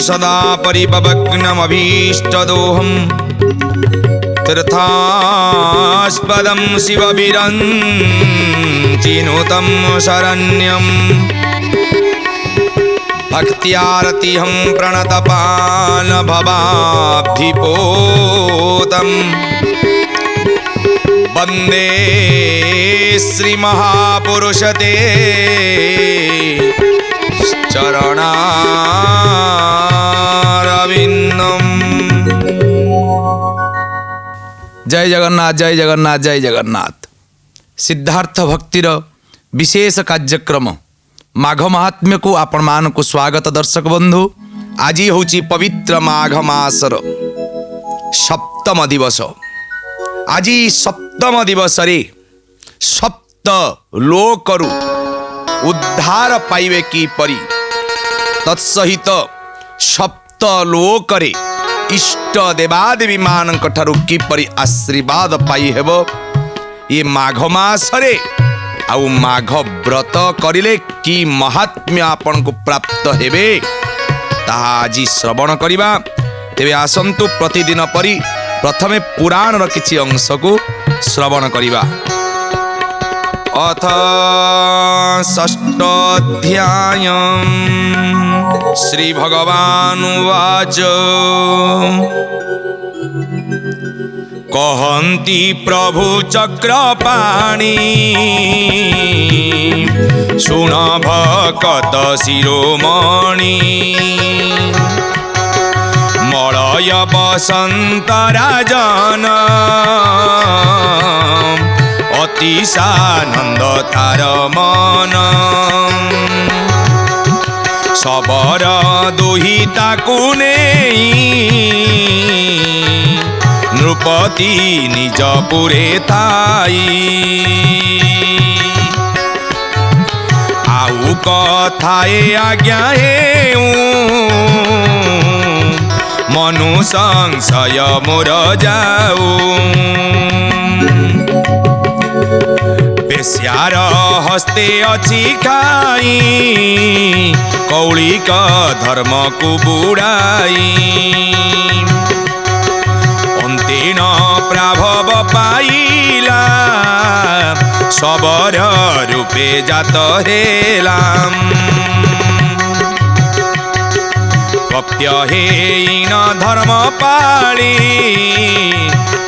सदा परिपवग्नमभीष्टदोहम् तीर्थास्पदं शिवविरञ्चिनुतं शरण्यम् भक्त्यारतिहं प्रणतपालभवाब्धिपोतम् वन्दे श्रीमहापुरुषते चरणारविन्दम्। जय जगन्नाथ जय जगन्नाथ जय जगन्नाथ। सिद्धार्थ भक्तिर विशेष कार्यक्रम माघ महात्म्य को आपण मान को स्वागत। दर्शक बंधु, आज हूँ पवित्र माघ मासर सप्तम दिवस। आज सप्तम दिवस रे सप्त लोकरु उद्धार पाइबे की परी तत्सहित सप्त लोकरे इष्ट देवादेवी मानक ठारू किपरि आशीर्वाद पाई हेबो ये माघ मासरे आउ माघ व्रत करिले कि महात्म्य आपन को प्राप्त हेबे ताहा आज श्रवण करिबा। तेबे आसंतु प्रतिदिन परि प्रथमे पुराण र किछि अंश को श्रवण करिबा। अथ षष्ठोऽध्यायम् श्री भगवानुवाच कहन्ति प्रभु चक्रपाणि शुण भक्त शिरोमणि मलय बसंत राजन अतिशानंद तार मन सबर दुहिता कुने नृपति निज पुरे थाई आउ कथाए आज्ञा मनु संशय मोर जाऊ बेश्यार हस्ते अछि खाई कौलिक धर्म को बुड़ाई अंतेन प्राभव पाइला सबर रूपे जात हेलाम कप्यहीन धर्म पाली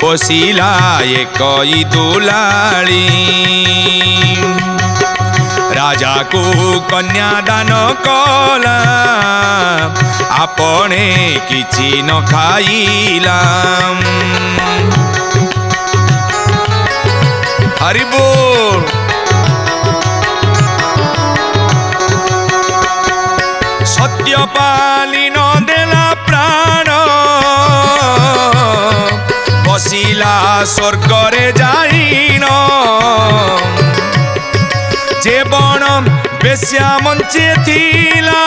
पोसिला एक दुलाली राजा को कन्यादान कला आपणे किछि न खाइला। हरि बोल। सत्यपाली न देला प्राण बसिला स्वर्गरे जाइन जे बण बेश्या मंचे थिला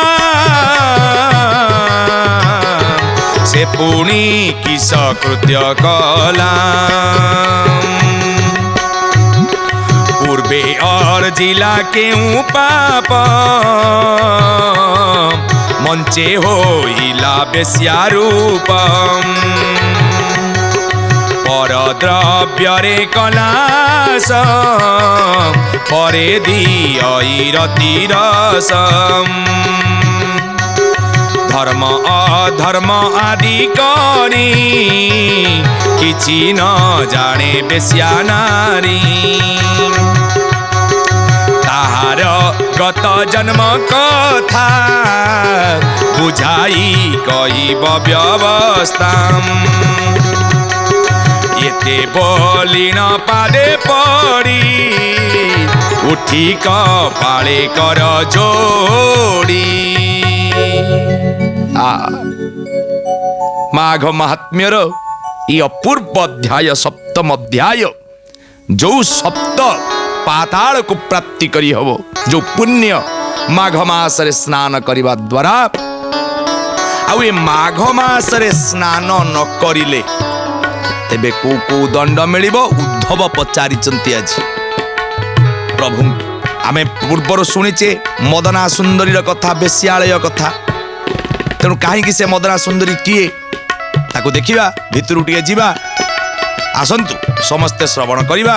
से पुणी किस कृत्य कला पूर्वे अर्जिला केउ पाप मंचे होइला बेश्या रूपम पर द्रव्यरे कलास परे दियई रतिरसम धर्म अधर्म आदि करी किछि न जाने बेश्या नारी ताहार गत जन्म कथा बुझाई कहिब व्यवस्था एते बोली न पादे पड़ी उठी कपाळे कर जोड़ी। माघ महात्म्यर ये अपूर्व अध्याय सप्तम अध्याय जो सप्त पाताल को प्राप्ति करी हबो जो पुण्य माघ मासरे स्नान करिबा द्वारा आ माघ मासरे स्नान न करिले तेबे को दंड मिलिबो उद्धव पचारिचंती आज प्रभु आमे पूर्वर शुणीचे मदना सुंदरी कथा बेश्यालय कथा तेणु कहीं से मदना सुंदरी किए ताकू देखिबा भितरु टिके जीवा आसंतु समस्ते श्रवण करिबा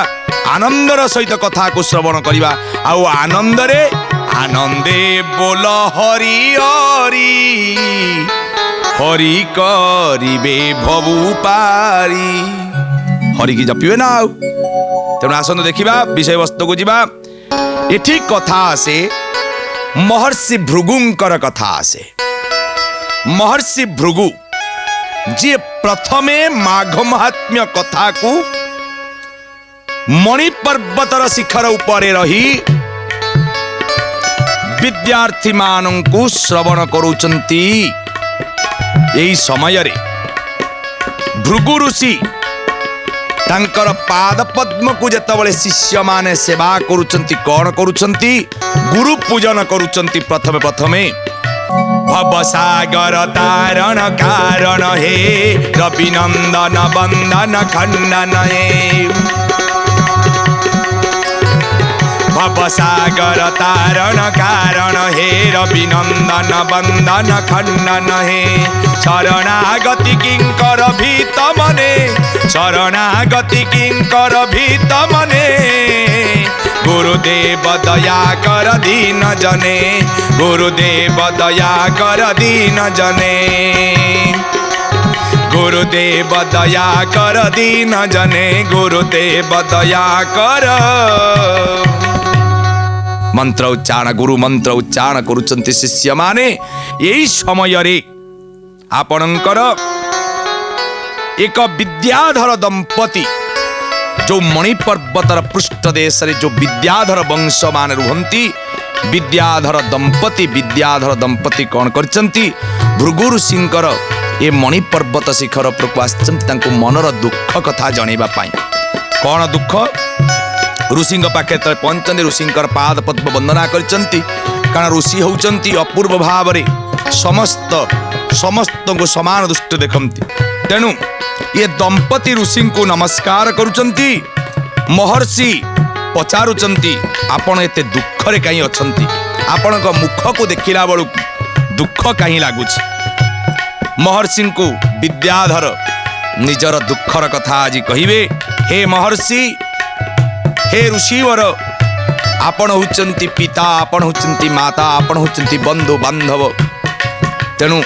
आनंदर सहित कथा को श्रवण करिबा आउ आनंदरे आनंदे बोल हरि हरि हरि करिबे भवु पारी हरि की जपिबे ना आउ तेणु आसंतु देखिबा विषय वस्तु को जीवा एठी कथा आसे महर्षि भृगुंकर कथा आसे महर्षि भृगु जी प्रथमे माघ महात्म्य कथा को मणि पर्वतर शिखर उपरे रही विद्यार्थी मानंकु श्रवण करूचंती एई समय रे भृगु ऋषि तांकर पाद पद्म को जेतबळे शिष्य माने सेवा करूचंती कोन करूचंती गुरु पूजन करूचंती प्रथमे भवसागर तारण कारण हे रविनंदन बंदन खंडन हे भवसागर तारण कारण हे रविनंदन बंदन खंडन हे शरणागति किंकर भीत मने शरणागति किंकर भीत मने गुरुदेव दया कर दीन जने गुरुदेव दया कर दीन जने गुरुदेव दया कर दीन जने गुरुदेव दया कर मंत्र उच्चारण गुरु मंत्र उच्चारण करुचंती शिष्य माने यही समय रे आपणकर एक विद्याधर दंपति जो मणि पर्वतर पृष्ठदेश जो विद्याधर वंश मान रुहंती विद्याधर दंपति कौन करचंती भृगु ऋषिंकर ए मणि पर्वत शिखर उपरकु आसचंती मनर दुख कथा जणेबा पाई कौन दुख ऋषि पाखे तले पहुंचती ऋषिंकर पाद पद्म वंदना करचंती कारण ऋषि होचंती अपूर्व भाव रे समस्त को समान दृष्टि देखंती तेणु ये दंपति ऋषि को नमस्कार करुचंती महर्षि पचारुचंती आपण एते दुख रे कहीं अछंती आपण को मुख को देखिला बेलू दुख कहीं लगुच महर्षि को विद्याधर निजर दुखर कथा आज कहिबे हे महर्षि हे ऋषिवर आपण होचंती पिता आपण होचंती माता आपण होचंती बंधु बांधव तेणु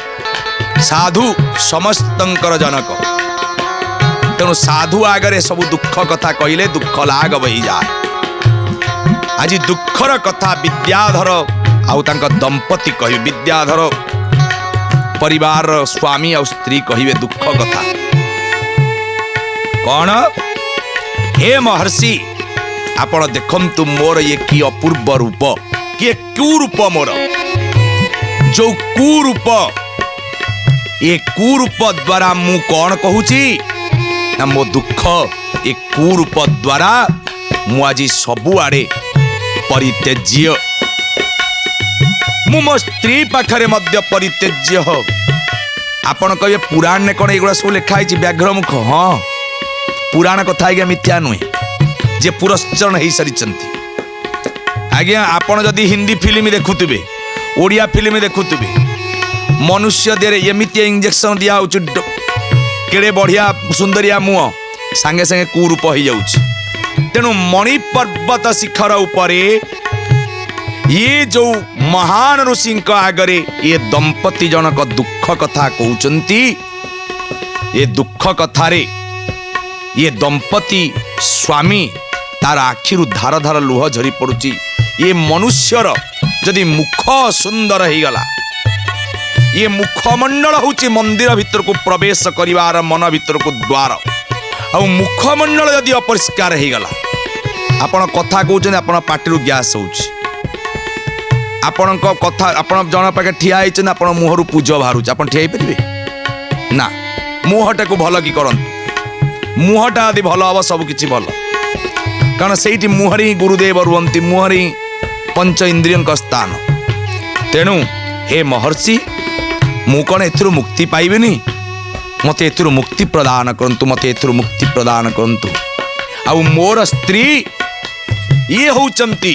साधु समस्तंकर जनक तेणु साधु आगरे सब दुख कथा कहले दुख लाग बही जाए आज दुखर कथा विद्याधर आउ तांका दंपति कहि विद्याधर परिवार स्वामी और स्त्री कहिबे दुख कथा कौन हे महर्षि आपण देखंतु मोर ये की अपूर्व रूप कि कुरूप मोर जो कुरूप ये कुरूप द्वारा मु कौन कहूची ना मो दुख ये कुरूप द्वारा मु आज सबु आड़े परित्यज्य मु मो स्त्री पाखरे मध्य परित्यज्य हो आपण कहे पुराण ने कौन एगुड़ा सब लिखाई व्याघ्र मुख हाँ पुराण कथा आज्ञा मिथ्या नुहे जे पुरस्चरण हो सारी आज्ञा आपण जदि हिंदी फिल्म देखुवे ओडिया फिल्म देखुवे मनुष्य देरे एमिति इंजेक्शन दिया केड़े बढ़िया सुंदरिया मुह सांगे सांगे कुरूप हो जाउछि तेणु मणि पर्वत शिखर उपरे ये जो महान ऋषि आगरे ये दंपति जनक दुख कथा कहउचंती ये दुख कथारे ये दंपति स्वामी तार आखिरु धार धार लुह झरी पड़ुची ये मनुष्यर जदि मुख सुंदर हो गला ये मुखमंडल होची मंदिर भीतर को प्रवेश करिवार मन भीतर को द्वार आ मुखमंडल जदि अपरिष्कार हो गला आपण कथा कहउछन आपण पाटिरु गैस होची आपण कथा आपण जन पाखे ठिया होइछन आपण मुहरु पूज बाहरुछ आपण ठिया परिबे ना मुहटा को भल की करंतु मुहटा यदि भल हम सब किछि भल कारण से मुहरी गुरुदेव रुहंती मुहरी पंच इंद्रियों स्थान तेणु हे महर्षि मु कौन एथुरु मुक्ति पाइबेनी मते एथुरु मुक्ति प्रदान करंतु मते एथुरु मुक्ति प्रदान करंतु आ मोर स्त्री ये होचंती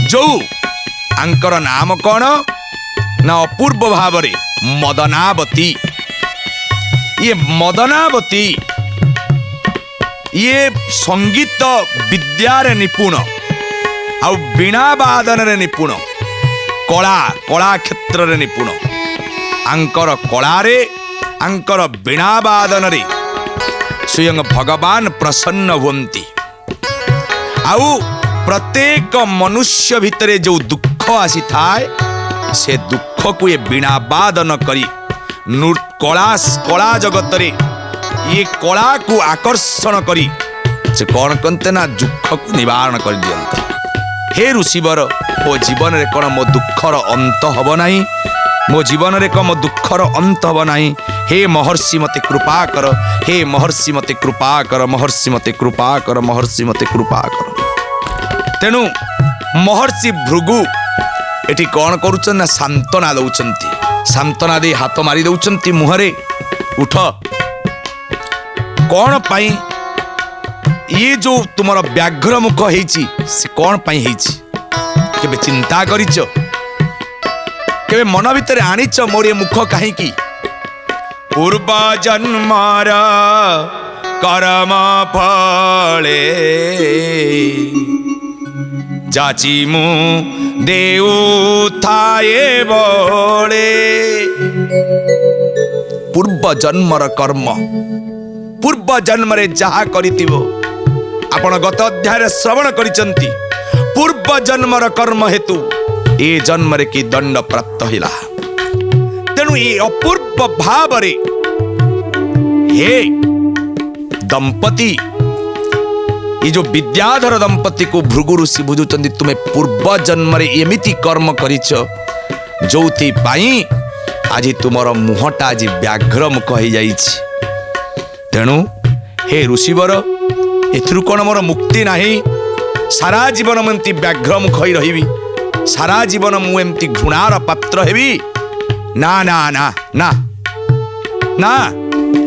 जो आंकर नाम कौन ना अपूर्व भाव मदनावती। ये मदनावती ये संगीत विद्यारे निपुण आ वीणा वादन निपुण कला कला क्षेत्र रे निपुण आंकर कलारे आंकर वीणा वादन रे स्वयं भगवान प्रसन्न हुंती। आउ प्रत्येक मनुष्य भितरे जो दुख आसी थाए से दुख को ये वीणा वादन करी कला कला जगत रे ये कला को आकर्षण करी से कौन कहते ना दुख को निवारण कर दियंता। हे ऋषिवर मो जीवन रे कौन मो दुखर अंत हब नाही, मो जीवन रे कौन मो दुखर अंत हब नाही। हे महर्षि मते कृपा कर, हे महर्षि मते कृपा कर, महर्षि मते कृपा कर, महर्षि मते कृपा कर। तेणु महर्षि भृगु एठी कौन करुछन ना सांत्वना दउछंती। सांत्वना दे हाथ मारी दउछंती मुहरे उठ। कौन पाई ये जो तुमर व्याघ्र मुख हेची से कौन पाई हेची केबे चिंता करिच, केबे मन भितर आनिच मोर ये मुख काहे की। पूर्व जन्मर कर्म फले जाची मु देउ थाए बळे। पूर्व जन्मर कर्म पूर्व जन्म रे जहा करितिबो आपण गत अध्याय श्रवण करिसंती। पूर्व जन्मर कर्म हेतु ए जन्म रे की दंड प्राप्त हिला। तेणु ये अपूर्व भाव रे हे दंपति ये जो विद्याधर दंपति को भृगु ऋषि बुझुचंदी तुम्हें पूर्व जन्म रे एमिति कर्म करिछ जोथि पाई आज तुमर मुहटा आज व्याघ्र मुख हो जाइछि। तेणु हे ऋषिवर एथुरु कौन मोर मुक्ति नाही। सारा जीवन मुझे व्याघ्र मुख ही रही, सारा जीवन मुझे घृणार पात्र हेबी। ना ना ना ना ना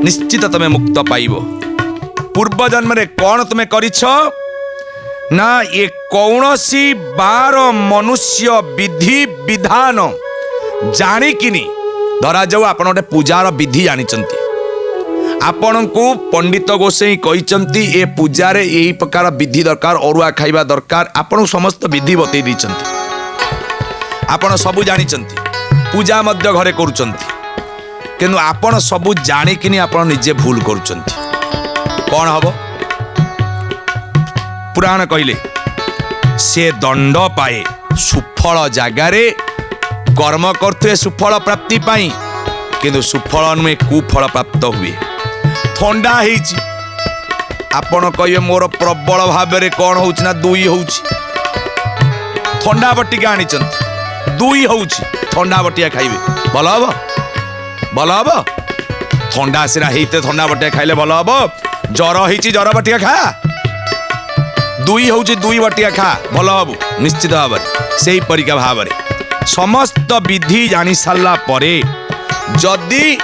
निश्चित तुम्हें मुक्त पाइब। पूर्व जन्म रे कौन तुम्हें करिछ ना ये कौनसी बार मनुष्य विधि विधान जानिकिनी धरा जाऊ आपण गोटे पूजार विधि जानिचंती। आपण को पंडित गोसाई कहते ए पूजारे यही प्रकार विधि दरकार, अरुआ खाइबा दरकार। आपण समस्त विधि बतई दीचंती, आपण सबु जानिचंती, पूजा मध्य घरे करूचंती, किंतु आपण सबु जानिकिनी आपण निजे भूल करूचंती। कौन हब पुराण कहले से दंड पाए सुफल जगारे कर्म करते सुफल प्राप्ति पाई, किंतु सुफल नुहे कुफल प्राप्त हुए। थंडा हेची आपण कहिए मोर प्रबल भाव में कौन होउछि ना दुई होउछि। थंडा बटिका आनिचंती दुई होउछि, थंडा बटिया खाइबे भल हब भल हब। थंडा सिना हेते थंडा बटिया खाइले भल हब। जर हेची जर बटिया खा, दुई होउछि दुई बटिया खा भल हब निश्चित भाव में। सेही परिका भाव में समस्त विधि जानी सारला परे जदि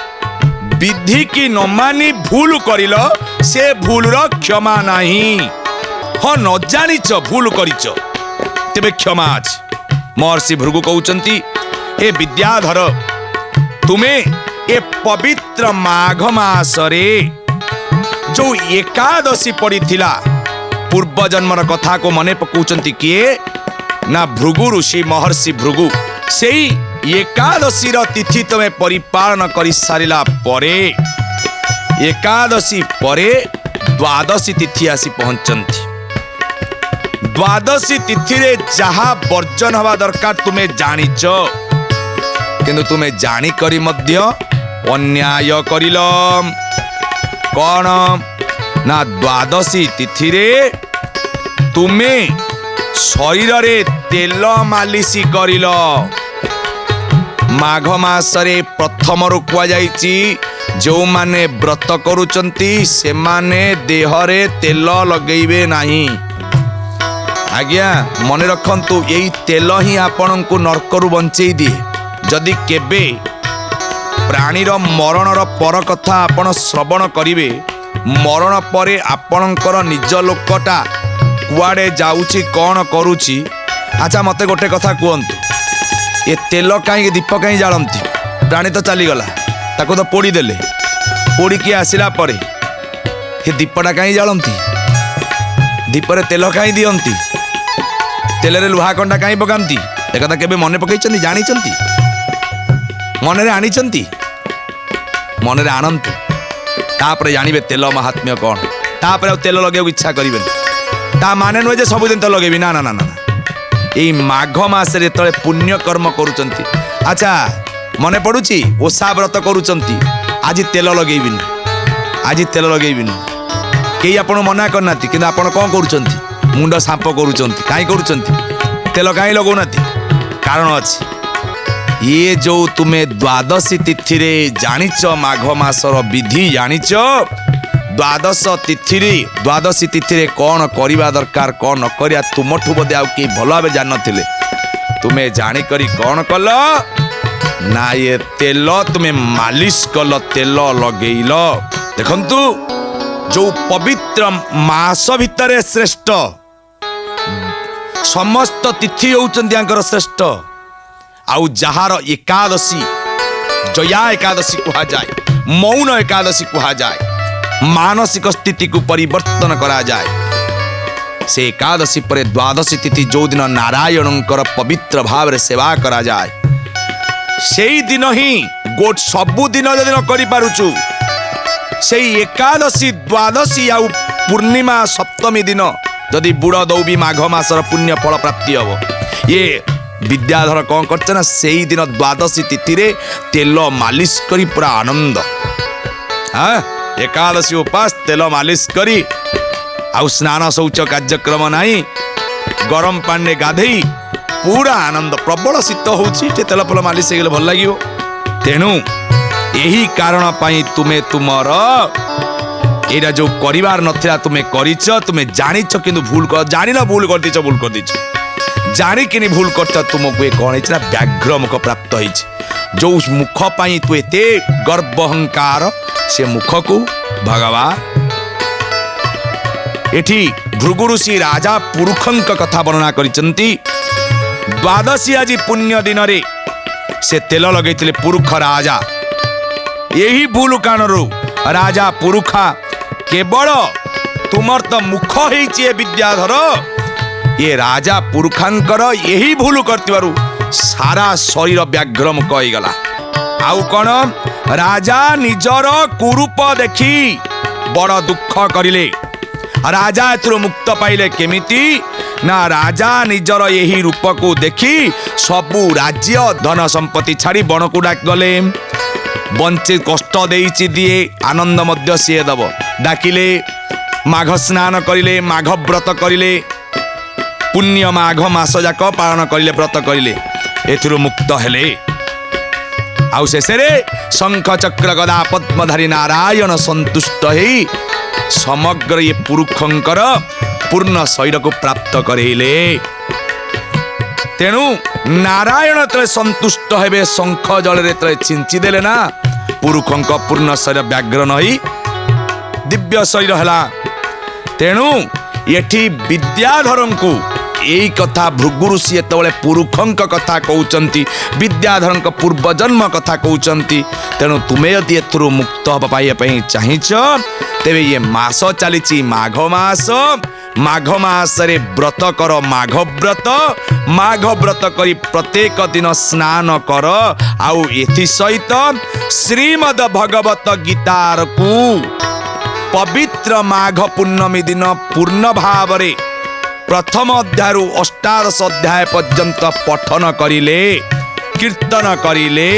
विधि की न मानी भूल करिल से भूल रो क्षमा नहीं। हाँ न जानिच भूल करिच तेबे क्षमा अछि। महर्षि भृगु कहउचंती हे विद्याधर तुम्हें ए पवित्र माघ मासरे जो एकादशी पड़ी थिला पूर्व जन्मर कथा को मने पकाउचंती किए ना भृगु ऋषि महर्षि भृगु। सेई एकादशी तिथि तुम्हें परिपालन कर सारिला परे एकादशी परे द्वादशी तिथि आसी पहुंचंती। द्वादशी तिथि रे जहा वर्जन हवा दरकार तुम्हें जानिच, किंतु तुम्हें जानी करी मध्य अन्याय करिल। कौन ना द्वादशी तिथि रे तुम्हें शरीर रे तेल मालिश करिल। माघ मासरे प्रथम रु कुआ जाइछि जो माने व्रत करूचंती से माने देहरे तेल लगेइबे नाही। आज्ञा मन रखंतु यही तेल ही आपण को नरकरु बंचेई दिए। जदि केबे प्राणीर मरणर पर कथा आपण श्रवण करिवे, मरण परे आपणकर निज लोकटा कुआडे जाउछि कौन करूछि। अच्छा मते गोटे कथा कहंतु ये तेल कहीं दीप कहीं जालती प्राणी तो चलीगला ताको तो पोड़ीदेले पोड़िकी आसला पर ये दीपटा कहीं जालती दीपरे तेल कहीं दियंती तेल लुहा कंडा कहीं पकाती एक केबे मन पकई जानी मनरे आनी मनरे आनंतु तापर जानवे तेल महात्म्य कौन तापर तेल लगे इच्छा करें ता माने नुहे जे सबुदिन तो लगे ना ना ना ना ये माघ मासरे तले पुण्य कर्म करुचंती अच्छा मने पड़ुची ओषा व्रत करुचंती आज तेल लगेबिनी आज तेल लगेबिनी कई आपण मना करना कि आपण कौन करुचंती मुंड सांप करुचंती काई करुचंती तेल काई लगौनाती कारण अच्छी ये जो तुम्हें द्वादशी तिथि रे जानिच माघ मासर विधि जानिच द्वादशी तिथि रे कौन करवा दरकार कौन न करिया तुमठू बोधे आउ के भल भाव जान नथिले तुम्हें जानिकरी कौन कल ना ये तेल तुम्हें मालिश कल तेल लगेइल देखंतु जो पवित्र मास भितर श्रेष्ठ समस्त तिथि होउचंती श्रेष्ठ आउ जहार एकादशी जया एकादशी कहा जाए मौन एकादशी कहा जाए मानसिक स्थिति को परिवर्तन करा जाए से एकादशी पर द्वादशी तिथि जो दिन नारायण पवित्र भाव रे सेवा करा जाए से दिन ही गोट सबु दिन जदि न करि पारुचु से एकादशी द्वादशी आउ पूर्णिमा सप्तमी दिन जदि बुड़ दौबी माघ मासर पुण्य फल प्राप्ति हम ये विद्याधर कौन करना से ही दिन द्वादशी तिथि रे तेल मालिश करी पूरा आनंद हाँ एकादशी उपास तेल मालिश करी आउ स्नान शौच कार्यक्रम नहीं गरम पानी गाधई पूरा आनंद प्रबल शीत होची तेल फल मालिश हो भल लगे तेणु यही कारण पाई तुम्हें तुमर एरा जो करिवार नथिला तुम्हें करिच तुम्हें जानिच किंतु भूल कर जानिना भूल कर दीच भूल कर दीच जानिकिनी भूल करता तुमको कौन है व्याघ्र मुख प्राप्त हो जो मुख पाई तू एते गर्व अहंकार से मुख को भगवान एठी भृगु ऋषि राजा पुरुखंक कथा वर्णना करिसंती द्वादशी आज पुण्य दिन रे से तेल लगेइतिले पुरुख राजा यही भूल कारणरू राजा पुरुखा केवल तुमर तो मुख होइछे विद्याधर ये राजा पुरुखांकर यही भूल करतिबारु सारा शरीर व्याघ्र मुख हो गला आउ कौन राजा निजर कुरूप देखी बड़ दुख करिले राजा एथुर मुक्त पाइले केमिति ना राजा निजर यही रूप को देखी सबु राज्य धन संपत्ति छाड़ी बन को डाक गले बंचे कष्ट देइछि दिए आनंद मध्य सी दब डाकिले माघ स्नान करिले माघ व्रत करिले पुण्य माघ मास जाक पालन करिले व्रत करिले एथुर मुक्त हेले आउ शेषे शंख चक्र गदा पद्मधारी नारायण संतुष्ट ही समग्र ये पुरुषंकर पूर्ण शरीर को प्राप्त करेले तेणु नारायण तले संतुष्ट हेबे शंख जल तले चिंची देले ना पुरुषंक पूर्ण शरीर व्याघ्र नही दिव्य शरीर है तेणु ये विद्याधर को यही कथा भृगु ऋषि एतबले पुरुषंक कथा कहउचंती विद्याधर पूर्वजन्म कथा कहउचंती तेणु तुम्हें यदि एथुरु मुक्त हबा पाई चाहिच तेबे ये मास चली माघ मास रे व्रत कर माघ व्रत करी प्रत्येक दिन स्नान कर आउ एथि सहित श्रीमद भगवत गीतार को पवित्र माघ पूर्णमी दिन पूर्ण भाव रे प्रथम अध्याय अष्टादश अध्याय पर्यंत पठन करिले कीर्तन करिले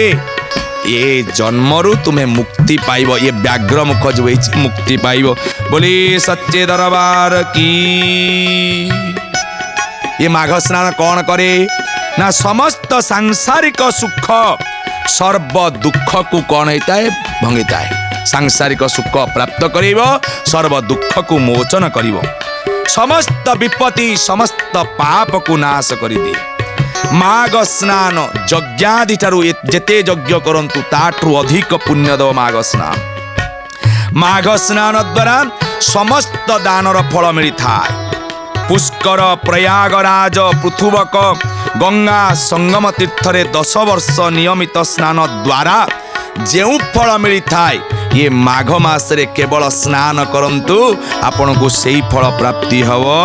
ये जन्मरु तुम्हें मुक्ति पाइब ये व्याघ्र मुख जो मुक्ति पाइब बोली सच्चे दरबार की। ये माघ स्नान कौन करे ना समस्त सांसारिक सुख सर्व दुख को कौन होता है भंगिता है सांसारिक सुख प्राप्त करिब सर्व दुख को मोचन करिब समस्त विपत्ति समस्त पाप को नाश करि दे माघ स्नान यज्ञादि ठारू जेते यज्ञ करंतु ताठू अधिक पुण्य दो माघ स्नान द्वारा समस्त दानर फल मिली थाए पुष्कर प्रयागराज पृथुवक गंगा संगम तीर्थ रे 10 वर्ष नियमित स्नान द्वारा जेउ फल मिली थाए ये माघ मास रे केवल स्नान करंतु आपन को सेही फल प्राप्ति हवो।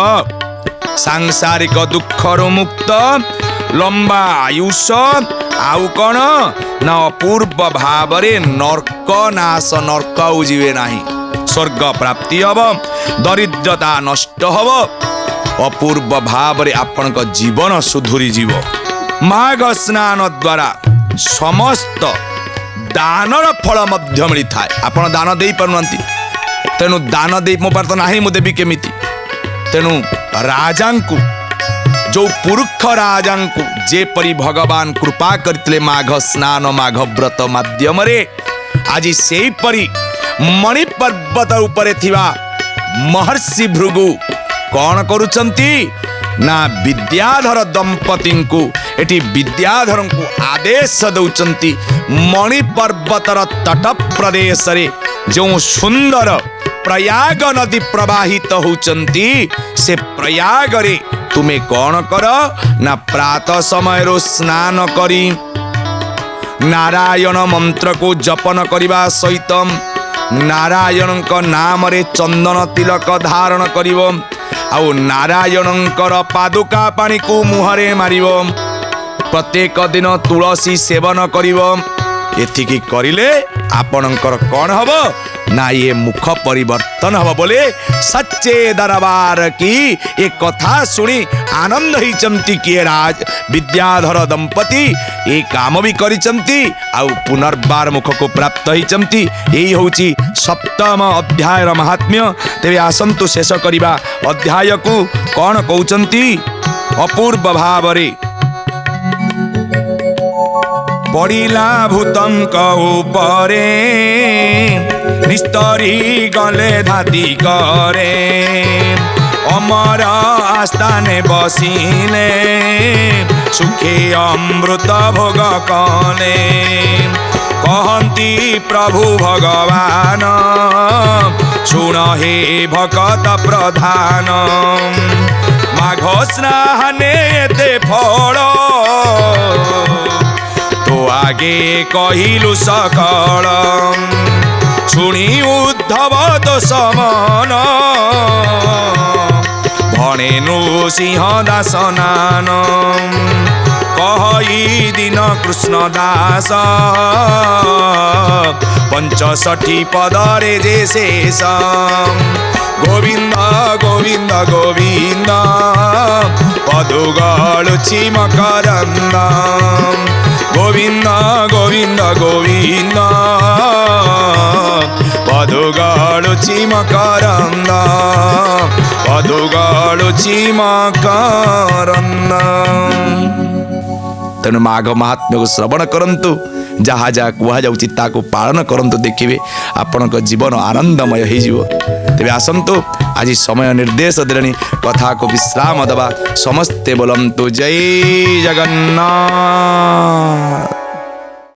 सांसारिक दुखरु मुक्त लंबा आयुष आउ कौन ना अपूर्व भाव नर्क नाश नर्क उजिवे नाही स्वर्ग प्राप्ति हब दरिद्रता नष्ट हब अपूर्व भाव आपण जीवन सुधुरी जीव। माघ स्नान द्वारा समस्त दानर फल मध्य मिली थाए। आपण दान दे पारुनांती तेणु दान दे मो पार तो नाही मु देबी केमिति तेणु राजांकु जो पुरुष राजांकु जेपरी भगवान कृपा करते माघ स्नान माघ व्रत माध्यम रे आज से परी मणि पर्वत उपरे थिवा महर्षि भृगु कौन करुचंती ना विद्याधर दंपति को एटी विद्याधर को आदेश दौचंती मणि पर्वतर तट प्रदेश रे जो सुंदर प्रयाग नदी प्रवाहित होचंती से प्रयाग रे तुम्हें कौन कर ना प्रातः समय रो स्नान करी नारायण मंत्र को जपन करिबा सहित नारायण का नाम रे चंदन तिलक धारण करिवो आउ नारायण पादुका पानी को मुहरे मारिवो प्रत्येक दिन तुलसी सेवन करिवो एथिकी करिले आपणकर कौन हबो ना ये मुख परिवर्तन हब बोले सच्चे दरबार की एक कथा सुनी आनंद ही चमती किए राज विद्याधर दंपति ये काम भी करिचंती आउ पुनर्बार मुख को प्राप्त ही चमती यही होची सप्तम अध्याय महात्म्य। तेरे आसंतु शेष करिबा अध्याय को कौन कहउचंती अपूर्व भाव रे पड़िला भूतंक उपरे निस्तरी गले धाती करे अमर आस्थाने बसिले सुखे अमृत भोग कले कहती प्रभु भगवान सुन हे भक्त प्रधान माघ स्नाने ते फल तो आगे कहिलु सकल शुणी उद्धव तो समान भनेनु सिंह दासनान कहि दिन कृष्ण दास 65 पदरे जे शेष गोविंद गोविंद गोविंद पदुगलुचि मकरंद गोविंद गोविंद गोविंद पदुगलुचि मकरंद पदुगलुचि मकरंद। तेणु माघ महात्म्य को श्रवण करंतु जहाँ जहाँ कुहा जाउछि ताको पालन करंतु देखिबे आपनक जीवन आनंदमय हो जिवो। तेबे आसंतु आज समय निर्देश देलेनी कथा को विश्राम दबा समस्ते बोलंतु जय जगन्नाथ।